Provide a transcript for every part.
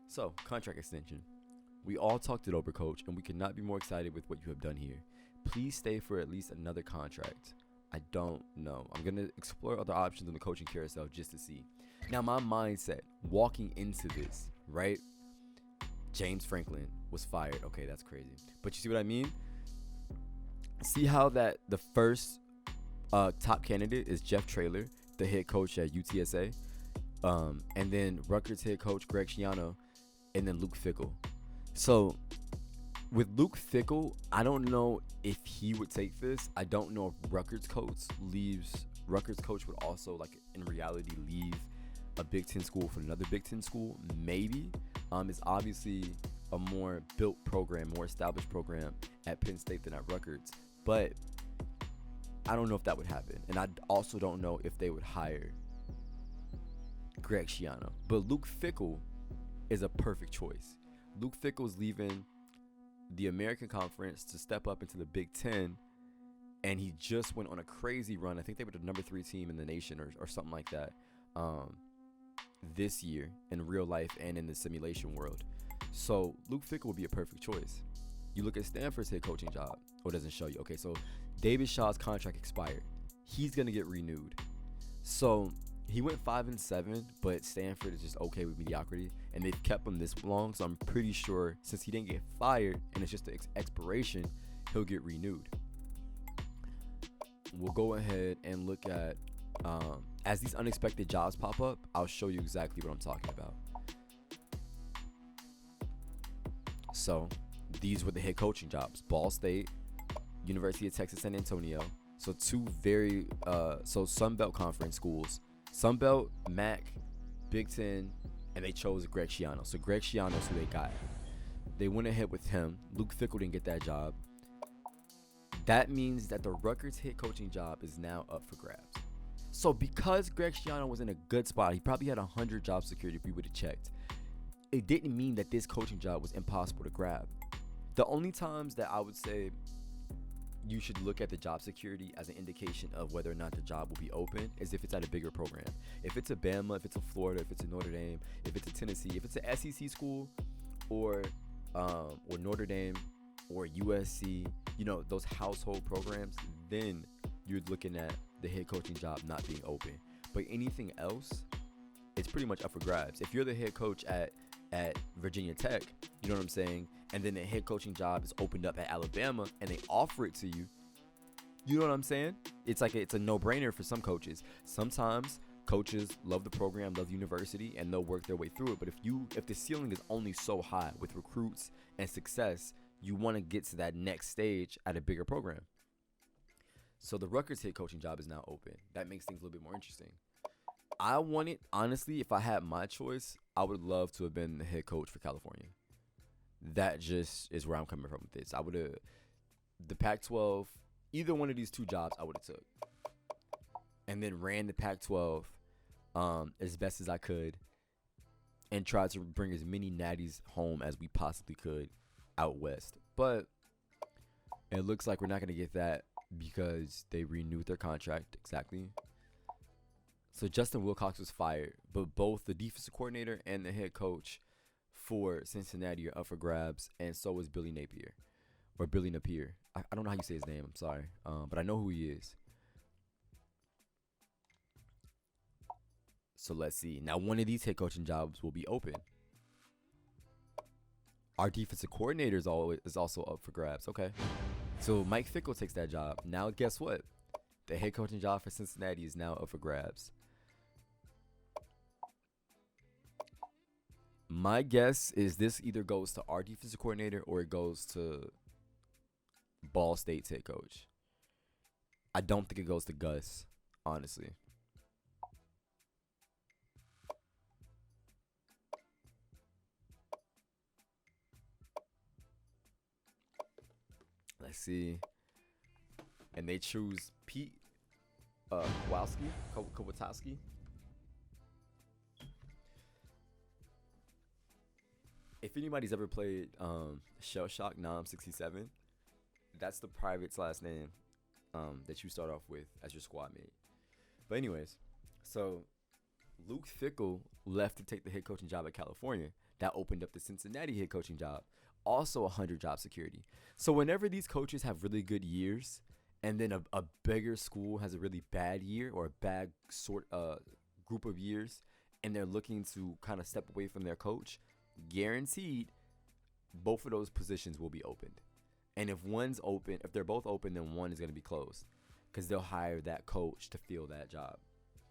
So, contract extension. We all talked it over, coach, and we could not be more excited with what you have done here. Please stay for at least another contract. I don't know. I'm going to explore other options on the coaching carousel just to see. Now, my mindset walking into this, right? James Franklin was fired. Okay, that's crazy. But you see what I mean? See how that the first top candidate is Jeff Traylor, the head coach at UTSA, and then Rutgers head coach Greg Schiano, and then Luke Fickell. So with Luke Fickell, I don't know if he would take this. I don't know if Rutgers coach leaves. Rutgers coach would also, like, in reality, leave a Big Ten school for another Big Ten school. Maybe. It's obviously a more built program, more established program at Penn State than at Rutgers. But I don't know if that would happen. And I also don't know if they would hire Greg Schiano. But Luke Fickell is a perfect choice. Luke Fickell's leaving the American Conference to step up into the Big Ten, and he just went on a crazy run. I think they were the number 3 team in the nation or something like that this year in real life and in the simulation world. So Luke Fickell would be a perfect choice. You look at Stanford's head coaching job. Oh, it doesn't show you. Okay, so David Shaw's contract expired. He's going to get renewed. So he went 5-7, but Stanford is just okay with mediocrity, and they've kept him this long. So I'm pretty sure since he didn't get fired and it's just the expiration, he'll get renewed. We'll go ahead and look at as these unexpected jobs pop up, I'll show you exactly what I'm talking about. So these were the head coaching jobs: Ball State, University of Texas San Antonio. So two very Sun Belt Conference schools. Sun Belt, MAC, Big Ten, and they chose Greg Schiano. So Greg Schiano's who they got. They went ahead with him. Luke Fickell didn't get that job. That means that the Rutgers head coaching job is now up for grabs. So because Greg Schiano was in a good spot, he probably had 100 job security if we would have checked. It didn't mean that this coaching job was impossible to grab. The only times that I would say you should look at the job security as an indication of whether or not the job will be open is if it's at a bigger program. If it's a Bama, if it's a Florida, if it's a Notre Dame, if it's a Tennessee, if it's an SEC school or Notre Dame or USC, those household programs, then you're looking at the head coaching job not being open. But anything else, it's pretty much up for grabs. If you're the head coach at Virginia Tech, you know what I'm saying, and then the head coaching job is opened up at Alabama and they offer it to you, you know what I'm saying? It's a no-brainer for some coaches. Sometimes coaches love the program, love the university, and they'll work their way through it. But if the ceiling is only so high with recruits and success, you want to get to that next stage at a bigger program. So the Rutgers head coaching job is now open. That makes things a little bit more interesting. I wanted, honestly, if I had my choice, I would love to have been the head coach for California. That just is where I'm coming from with this. I would have, the Pac-12, either one of these two jobs I would have took. And then ran the Pac-12 as best as I could and tried to bring as many natties home as we possibly could out west. But it looks like we're not going to get that because they renewed their contract. Exactly. So Justin Wilcox was fired, but both the defensive coordinator and the head coach for Cincinnati are up for grabs, and so is Billy Napier. I don't know how you say his name. I'm sorry, but I know who he is. So let's see. Now, one of these head coaching jobs will be open. Our defensive coordinator is also up for grabs. Okay. So Mike Fickell takes that job. Now, guess what? The head coaching job for Cincinnati is now up for grabs. My guess is this either goes to our defensive coordinator or it goes to Ball State's head coach. I don't think it goes to Gus, honestly. Let's see. And they choose Pete Kowalski. If anybody's ever played Shell Shock Nom 67, that's the private's last name that you start off with as your squad mate. But anyways, so Luke Fickell left to take the head coaching job at California. That opened up the Cincinnati head coaching job, also 100 job security. So whenever these coaches have really good years, and then a bigger school has a really bad year or a bad group of years, and they're looking to kind of step away from their coach, guaranteed both of those positions will be opened. And if one's open, if they're both open, then one is going to be closed because they'll hire that coach to fill that job.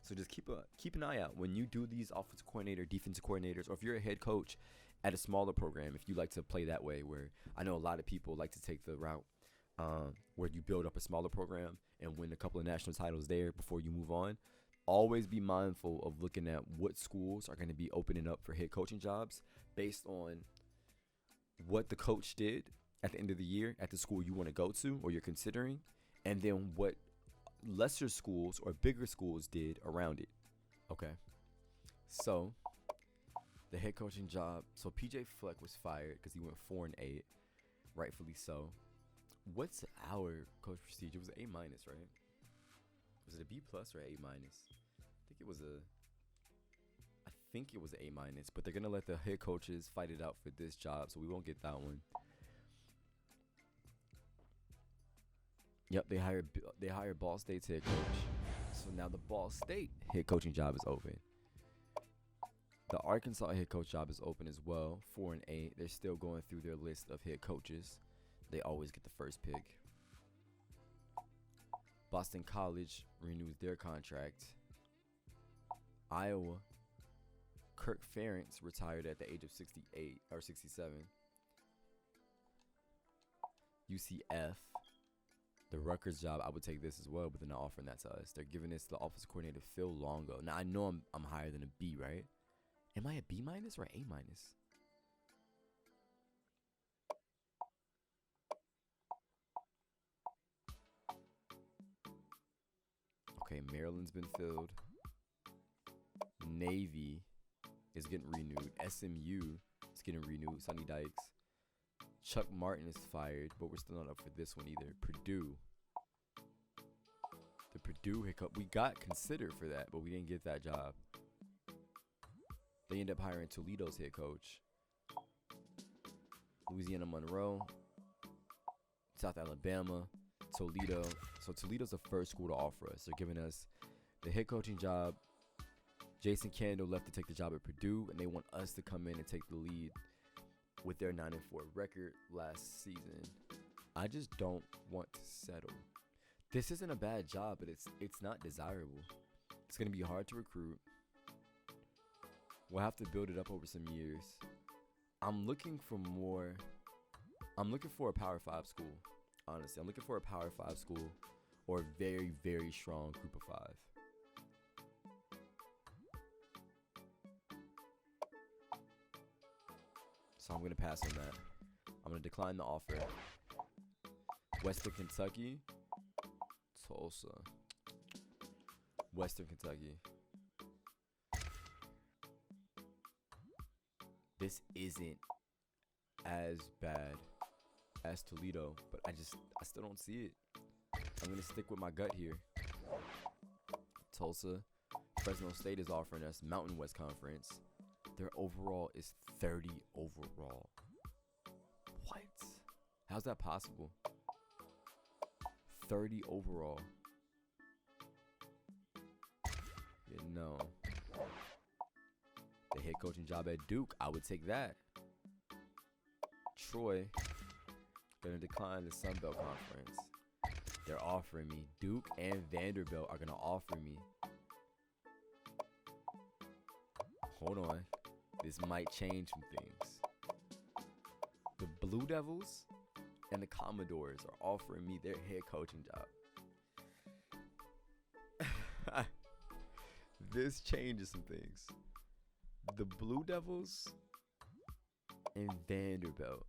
So just keep an eye out when you do these offensive coordinator, defensive coordinators, or if you're a head coach at a smaller program, if you like to play that way, where I know a lot of people like to take the route where you build up a smaller program and win a couple of national titles there before you move on. Always be mindful of looking at what schools are going to be opening up for head coaching jobs based on what the coach did at the end of the year at the school you want to go to or you're considering, and then what lesser schools or bigger schools did around it. Okay. So the head coaching job. So PJ Fleck was fired because he went 4-8, rightfully so. What's our coach procedure? It was an A-, right? Was it a B+ or A-? I think it was an A-, but they're gonna let the head coaches fight it out for this job, so we won't get that one. Yep, they hired Ball State's head coach. So now the Ball State head coaching job is open. The Arkansas head coach job is open as well, 4-8. They're still going through their list of head coaches. They always get the first pick. Boston College renews their contract. Iowa, Kirk Ferentz retired at the age of 68 or 67. UCF, the Rutgers job, I would take this as well, but they're not offering that to us. They're giving this to the offensive coordinator Phil Longo. Now I know I'm higher than a B, right? Am I a B- or A-? Okay, Maryland's been filled. Navy is getting renewed. SMU is getting renewed. Sonny Dykes. Chuck Martin is fired, but we're still not up for this one either. Purdue. The Purdue hiccup. We got considered for that, but we didn't get that job. They end up hiring Toledo's head coach. Louisiana Monroe. South Alabama. Toledo. So Toledo's the first school to offer us. They're giving us the head coaching job. Jason Candle left to take the job at Purdue, and they want us to come in and take the lead with their 9-4 record last season. I just don't want to settle. This isn't a bad job, but it's not desirable. It's going to be hard to recruit. We'll have to build it up over some years. I'm looking for a Power 5 school. Honestly, I'm looking for a Power 5 school or a very, very strong group of 5. So I'm going to pass on that. I'm going to decline the offer. Western Kentucky. Tulsa. Western Kentucky. This isn't as bad as Toledo, but I still don't see it. I'm going to stick with my gut here. Tulsa. Fresno State is offering us Mountain West Conference. Their overall is 30 overall. What? How's that possible? 30 overall. Yeah, no. The head coaching job at Duke, I would take that. Troy, gonna decline the Sun Belt Conference. They're offering me. Duke and Vanderbilt are gonna offer me. Hold on. This might change some things. The Blue Devils and the Commodores are offering me their head coaching job. This changes some things. The Blue Devils and Vanderbilt.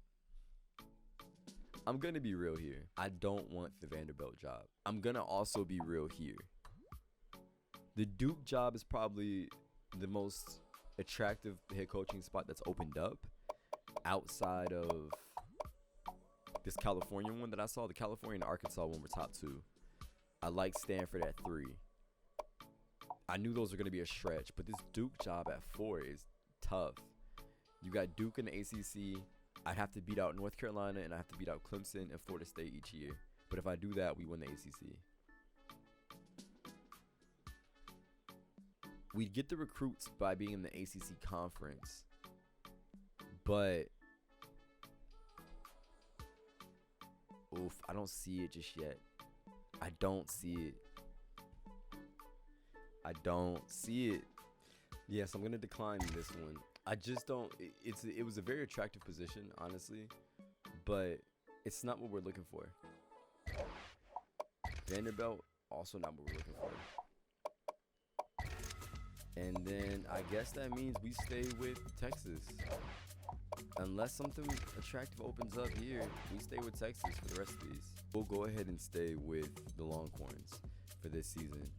I'm going to be real here. I don't want the Vanderbilt job. I'm going to also be real here. The Duke job is probably the most attractive head coaching spot that's opened up outside of this California one that I saw. The California and Arkansas one were top 2. I like Stanford at 3. I knew those were going to be a stretch, but this Duke job at 4 is tough. You got Duke in the ACC. I'd have to beat out North Carolina, and I have to beat out Clemson and Florida State each year. But if I do that, we win the ACC. We'd get the recruits by being in the ACC conference, but I don't see it just yet. I don't see it. Yes, I'm gonna decline this one. I just don't. It was a very attractive position, honestly, but it's not what we're looking for. Vanderbilt, also not what we're looking for. And then I guess that means we stay with Texas. Unless something attractive opens up here, we stay with Texas for the rest of these. We'll go ahead and stay with the Longhorns for this season.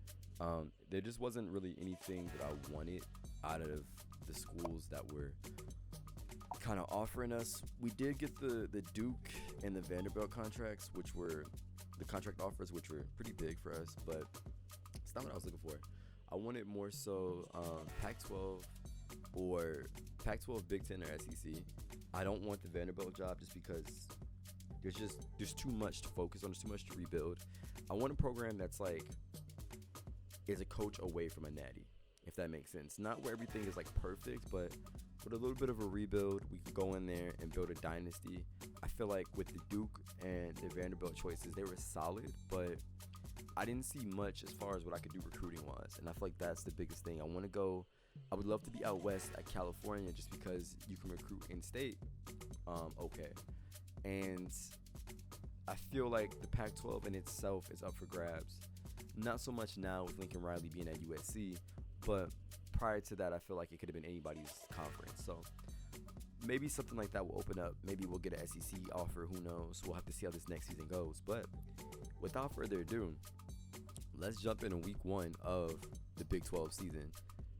There just wasn't really anything that I wanted out of the schools that were kind of offering us. We did get the Duke and the Vanderbilt contracts, which were the contract offers, which were pretty big for us, but it's not what I was looking for. I wanted more so Pac-12 or Pac-12, Big Ten, or SEC. I don't want the Vanderbilt job just because there's too much to focus on. There's too much to rebuild. I want a program that's like is a coach away from a natty, if that makes sense. Not where everything is like perfect, but with a little bit of a rebuild, we can go in there and build a dynasty. I feel like with the Duke and the Vanderbilt choices, they were solid, but I didn't see much as far as what I could do recruiting wise, and I feel like that's the biggest thing. I would love to be out west at California just because you can recruit in state. Okay. And I feel like the Pac-12 in itself is up for grabs. Not so much now with Lincoln Riley being at USC, but prior to that, I feel like it could have been anybody's conference. So maybe something like that will open up. Maybe we'll get an SEC offer. Who knows? We'll have to see how this next season goes. But without further ado, let's jump into week 1 of the Big 12 season.